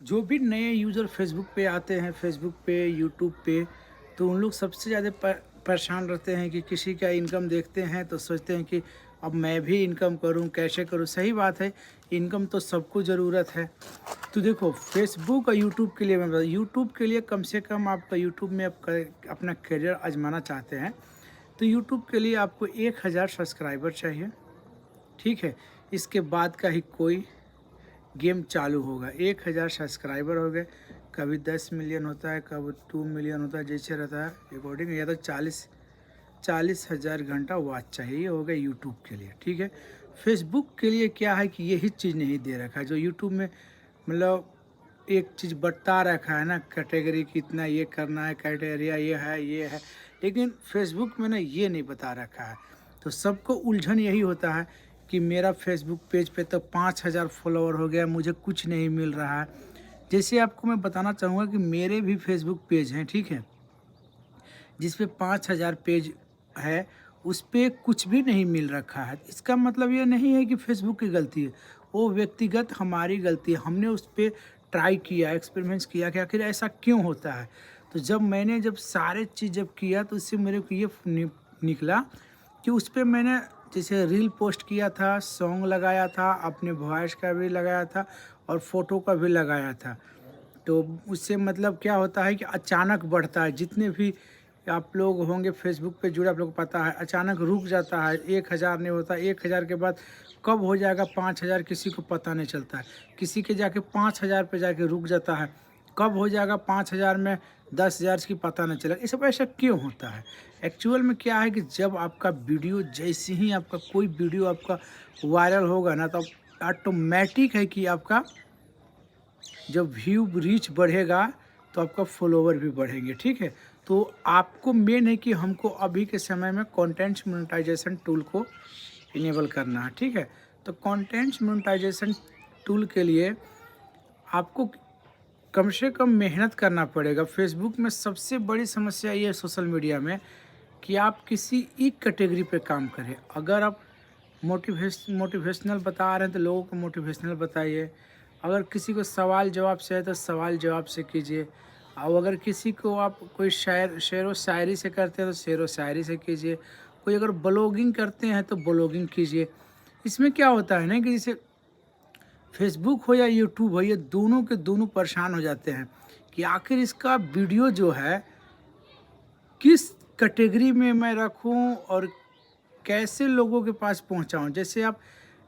जो भी नए यूज़र फेसबुक पे आते हैं, फेसबुक पे, यूट्यूब पे, तो उन लोग सबसे ज़्यादा परेशान रहते हैं कि किसी का इनकम देखते हैं तो सोचते हैं कि अब मैं भी इनकम करूं, कैसे करूं। सही बात है, इनकम तो सबको ज़रूरत है। तो देखो, फेसबुक और यूट्यूब के लिए मैं बता, यूट्यूब के लिए कम से कम आपका यूट्यूब में आप अपना करियर आजमाना चाहते हैं, तो यूट्यूब के लिए आपको 1000 सब्सक्राइबर चाहिए। ठीक है, इसके बाद का ही कोई गेम चालू होगा। 1000 सब्सक्राइबर हो गए, कभी 10 मिलियन होता है, कभी 2 मिलियन होता है, जैसे रहता है रिकॉर्डिंग। या तो 40,000 घंटा वॉच चाहिए, ये हो गया यूट्यूब के लिए। ठीक है, फेसबुक के लिए क्या है कि यही चीज़ नहीं दे रखा है जो यूट्यूब में, मतलब एक चीज़ बता रखा है ना, कैटेगरी कितना ये करना है, क्राइटेरिया ये है, लेकिन फेसबुक में ना ये नहीं बता रखा है। तो सबको उलझन यही होता है कि मेरा फेसबुक पेज पे तो 5000 फॉलोवर हो गया, मुझे कुछ नहीं मिल रहा है। जैसे आपको मैं बताना चाहूँगा कि मेरे भी फेसबुक पेज हैं, ठीक है, जिस पे 5000 पेज है, उस पे कुछ भी नहीं मिल रखा है। इसका मतलब ये नहीं है कि फेसबुक की गलती है, वो व्यक्तिगत हमारी गलती है। हमने उस पे ट्राई किया, एक्सपेरिमेंट्स किया कि आखिर ऐसा क्यों होता है। तो जब सारे चीज़ जब किया तो उससे मेरे को ये निकला कि उस पे मैंने जैसे रील पोस्ट किया था, सॉन्ग लगाया था, अपने वॉइस का भी लगाया था और फ़ोटो का भी लगाया था। तो उससे मतलब क्या होता है कि अचानक बढ़ता है। जितने भी आप लोग होंगे फेसबुक पे जुड़े, आप लोग को पता है, अचानक रुक जाता है। 1000 नहीं होता, 1000 के बाद कब हो जाएगा 5000 किसी को पता नहीं चलता है। किसी के जाके 5000 पे जाके रुक जाता है, कब हो जाएगा 5000 में 10,000 की पता नहीं चलेगा। ये सब ऐसा क्यों होता है? एक्चुअल में क्या है कि जब आपका वीडियो, जैसे ही आपका कोई वीडियो आपका वायरल होगा ना, तो ऑटोमेटिक है कि आपका जब व्यू रीच बढ़ेगा तो आपका फॉलोवर भी बढ़ेंगे। ठीक है, तो आपको मेन है कि हमको अभी के समय में कंटेंट मोनेटाइजेशन टूल को इनेबल करना है। ठीक है, तो कंटेंट मोनेटाइजेशन टूल के लिए आपको कम से कम मेहनत करना पड़ेगा। फेसबुक में सबसे बड़ी समस्या ये है सोशल मीडिया में कि आप किसी एक कैटेगरी पे काम करें। अगर आप मोटिवेशनल बता रहे हैं तो लोगों को मोटिवेशनल बताइए। अगर किसी को सवाल जवाब से है तो सवाल जवाब से कीजिए। और अगर किसी को आप कोई शेर व शायरी से करते हैं तो शेर व शायरी से कीजिए। कोई अगर ब्लॉगिंग करते हैं तो ब्लॉगिंग कीजिए। इसमें क्या होता है ना कि जैसे फेसबुक हो या यूट्यूब हो, ये दोनों के दोनों परेशान हो जाते हैं कि आखिर इसका वीडियो जो है किस कैटेगरी में मैं रखूं और कैसे लोगों के पास पहुंचाऊं। जैसे आप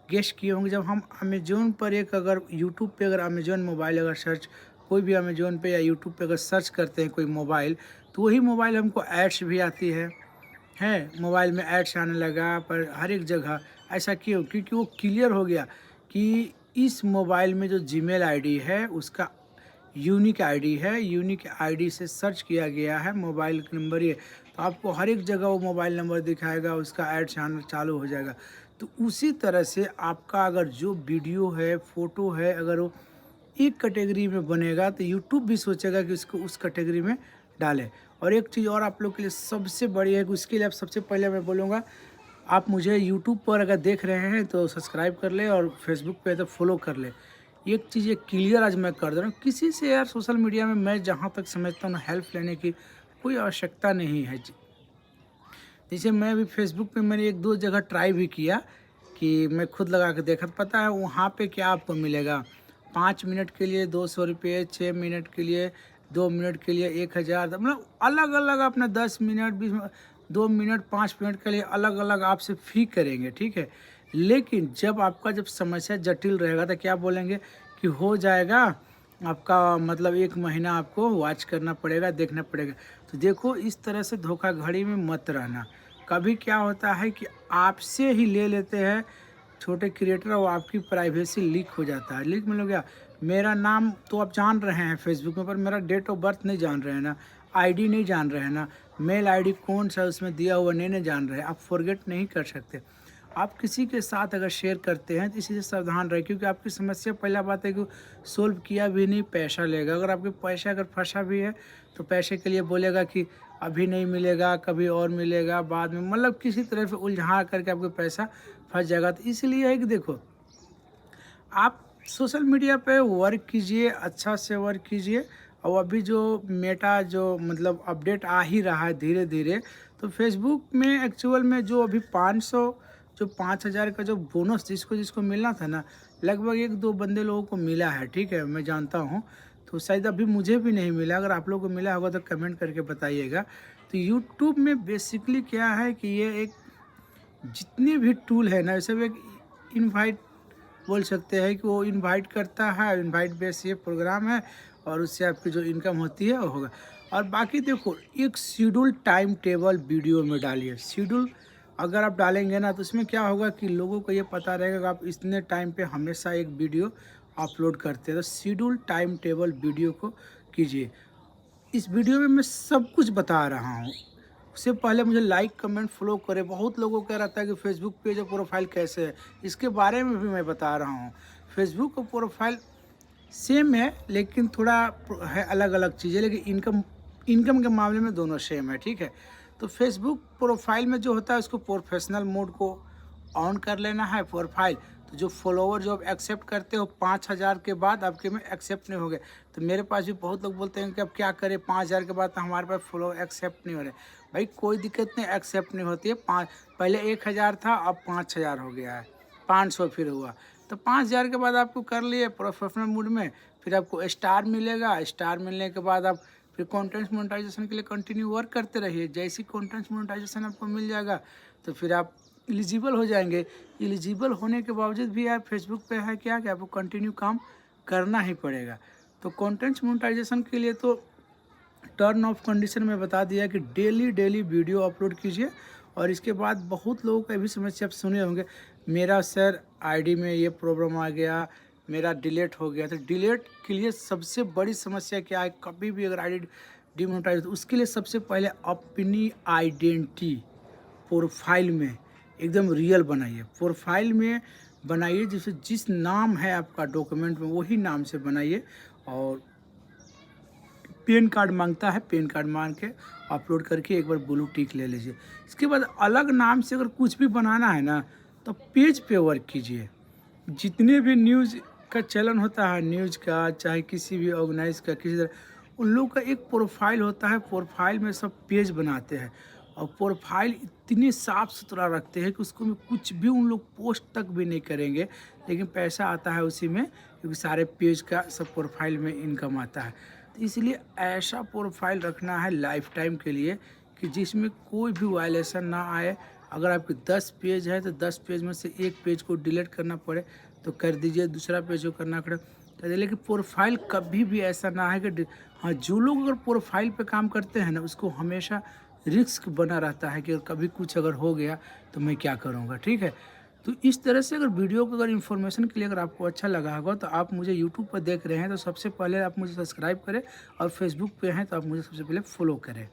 गेस किए होंगे, जब हम अमेज़न पर एक अगर यूट्यूब पे अगर अमेज़न मोबाइल अगर सर्च, कोई भी अमेज़न पे या यूट्यूब पे अगर सर्च करते हैं कोई मोबाइल, तो वही मोबाइल हमको एड्स भी आती है, मोबाइल में एड्स आने लगा पर हर एक जगह। ऐसा क्यों? क्योंकि वो क्लियर हो गया कि इस मोबाइल में जो जीमेल आईडी है उसका यूनिक आईडी है, यूनिक आईडी से सर्च किया गया है, मोबाइल नंबर ये, तो आपको हर एक जगह वो मोबाइल नंबर दिखाएगा, उसका ऐड आना चालू हो जाएगा। तो उसी तरह से आपका अगर जो वीडियो है, फ़ोटो है, अगर वो एक कैटेगरी में बनेगा तो यूट्यूब भी सोचेगा कि उसको उस कैटेगरी में डालें। और एक चीज़ और आप लोग के लिए सबसे बड़ी है कि उसके लिए आप सबसे पहले मैं बोलूँगा, आप मुझे यूट्यूब पर अगर देख रहे हैं तो सब्सक्राइब कर लें और फेसबुक पे तो फॉलो कर लें। एक चीज़ ये क्लियर आज मैं कर दे रहा हूँ, किसी से यार सोशल मीडिया में मैं जहाँ तक समझता हूँ ना, हेल्प लेने की कोई आवश्यकता नहीं है। जैसे मैं भी फेसबुक पे मैंने 1-2 जगह ट्राई भी किया कि मैं खुद लगा के देखा, तो पता है वहाँ पे क्या आपको मिलेगा, 5 मिनट के लिए 200 रुपये, 6 मिनट के लिए, 2 मिनट के लिए 1000, मतलब अलग-अलग अपना 10 मिनट, 20 मिनट, 2 मिनट, 5 मिनट के लिए अलग-अलग आपसे फ़ी करेंगे। ठीक है, लेकिन जब समस्या जटिल रहेगा तो क्या बोलेंगे कि हो जाएगा आपका, मतलब 1 महीना आपको वॉच करना पड़ेगा, देखना पड़ेगा। तो देखो, इस तरह से धोखाधड़ी में मत रहना। कभी क्या होता है कि आपसे ही ले लेते हैं छोटे क्रिएटर और आपकी प्राइवेसी लीक हो जाता है। लीक मतलब क्या, मेरा नाम तो आप जान रहे हैं फेसबुक में, पर मेरा डेट ऑफ बर्थ नहीं जान रहे हैं ना, आईडी नहीं जान रहे हैं ना, मेल आईडी कौन सा उसमें दिया हुआ नहीं जान रहे हैं। आप फॉरगेट नहीं कर सकते। आप किसी के साथ अगर शेयर करते हैं तो इसी से सावधान रहें, क्योंकि आपकी समस्या पहला बात है कि सोल्व किया भी नहीं, पैसा लेगा। अगर आपके पैसा अगर फंसा भी है तो पैसे के लिए बोलेगा कि अभी नहीं मिलेगा, कभी और मिलेगा बाद में, मतलब किसी तरह से उलझा करके आपका पैसा फंस जाएगा। तो इसलिए है कि देखो, आप सोशल मीडिया पे वर्क कीजिए, अच्छा से वर्क कीजिए। और अभी जो मेटा जो मतलब अपडेट आ ही रहा है धीरे-धीरे, तो फेसबुक में एक्चुअल में जो अभी 500 जो 5000 का जो बोनस जिसको मिलना था ना, लगभग 1-2 बंदे लोगों को मिला है, ठीक है? मैं जानता हूँ। तो शायद अभी मुझे भी नहीं मिला, अगर आप लोगों को मिला होगा तो कमेंट करके बताइएगा। तो यूट्यूब में बेसिकली क्या है कि ये एक जितने भी टूल है ना, ये सब एक इनवाइट बोल सकते हैं कि वो इनवाइट करता है, इनवाइट बेस ये प्रोग्राम है और उससे आपकी जो इनकम होती है वो होगा। और बाकी देखो, एक शेड्यूल टाइम टेबल वीडियो में डालिए। शेड्यूल अगर आप डालेंगे ना तो उसमें क्या होगा कि लोगों को ये पता रहेगा कि आप इतने टाइम पे हमेशा एक वीडियो अपलोड करते हैं। तो शेड्यूल टाइम टेबल वीडियो को कीजिए। इस वीडियो में मैं सब कुछ बता रहा हूँ। उससे पहले मुझे लाइक, कमेंट, फॉलो करें। बहुत लोगों का रहता है कि फेसबुक पेज और प्रोफाइल कैसे है, इसके बारे में भी मैं बता रहा हूँ। फेसबुक और प्रोफाइल सेम है लेकिन थोड़ा है अलग-अलग चीज़ें, लेकिन इनकम इनकम के मामले में दोनों सेम है, ठीक है? तो फेसबुक प्रोफाइल में जो होता है उसको प्रोफेशनल मोड को ऑन कर लेना है प्रोफाइल। तो जो फॉलोवर जो आप एक्सेप्ट करते हो 5000 के बाद आपके में एक्सेप्ट नहीं हो गए। तो मेरे पास भी बहुत लोग बोलते हैं कि अब क्या करें, 5000 के बाद तो हमारे पास फॉलोवर एक्सेप्ट नहीं हो रहे। भाई कोई दिक्कत नहीं, एक्सेप्ट नहीं होती है। पाँच पहले 1000 था, अब 5000 हो गया है, 500 फिर हुआ। तो 5000 के बाद आपको कर लिए प्रोफेशनल मोड में, फिर आपको स्टार मिलेगा। स्टार मिलने के बाद आप फिर कंटेंट मोनेटाइजेशन के लिए कंटिन्यू वर्क करते रहिए। जैसे ही कंटेंट मोनेटाइजेशन आपको मिल जाएगा तो फिर आप एलिजिबल हो जाएंगे। एलिजिबल होने के बावजूद भी आप फेसबुक पे है क्या कि आपको कंटिन्यू काम करना ही पड़ेगा। तो कंटेंट मोनेटाइजेशन के लिए तो टर्न ऑफ कंडीशन में बता दिया कि डेली वीडियो अपलोड कीजिए। और इसके बाद बहुत लोगों का भी समस्या आप सुने होंगे, मेरा सर आईडी में ये प्रॉब्लम आ गया, मेरा डिलीट हो गया। तो डिलीट के लिए सबसे बड़ी समस्या क्या है, कभी भी अगर आईडी डिमोनेटाइज, तो उसके लिए सबसे पहले अपनी आइडेंटिटी प्रोफाइल में एकदम रियल बनाइए। प्रोफाइल में बनाइए जिससे जिस नाम है आपका डॉक्यूमेंट में वही नाम से बनाइए। और पैन कार्ड मांगता है, पैन कार्ड मांग के अपलोड करके एक बार ब्लू टिक ले लीजिए। इसके बाद अलग नाम से अगर कुछ भी बनाना है ना तो पेज पे वर्क कीजिए। जितने भी न्यूज़ का चलन होता है, न्यूज़ का चाहे किसी भी ऑर्गेनाइज का किसी तरह, उन लोग का एक प्रोफाइल होता है। प्रोफाइल में सब पेज बनाते हैं और प्रोफाइल इतने साफ़ सुथरा रखते हैं कि उसको में कुछ भी उन लोग पोस्ट तक भी नहीं करेंगे, लेकिन पैसा आता है उसी में, क्योंकि सारे पेज का सब प्रोफाइल में इनकम आता है। तो इसलिए ऐसा प्रोफाइल रखना है लाइफ टाइम के लिए कि जिसमें कोई भी वायलेशन ना आए। अगर आपके 10 पेज है तो 10 पेज में से एक पेज को डिलीट करना पड़े तो कर दीजिए, दूसरा पेज को करना पड़े कर दीजिए। लेकिन प्रोफाइल कभी भी ऐसा ना है कि हाँ, जो लोग अगर प्रोफाइल पे काम करते हैं ना उसको हमेशा रिस्क बना रहता है कि कभी कुछ अगर हो गया तो मैं क्या करूँगा, ठीक है? तो इस तरह से अगर वीडियो को अगर इन्फॉर्मेशन के लिए अगर आपको अच्छा लगा होगा तो आप मुझे यूट्यूब पर देख रहे हैं तो सबसे पहले आप मुझे सब्सक्राइब करें, और फेसबुक पे हैं तो आप मुझे सबसे पहले फॉलो करें।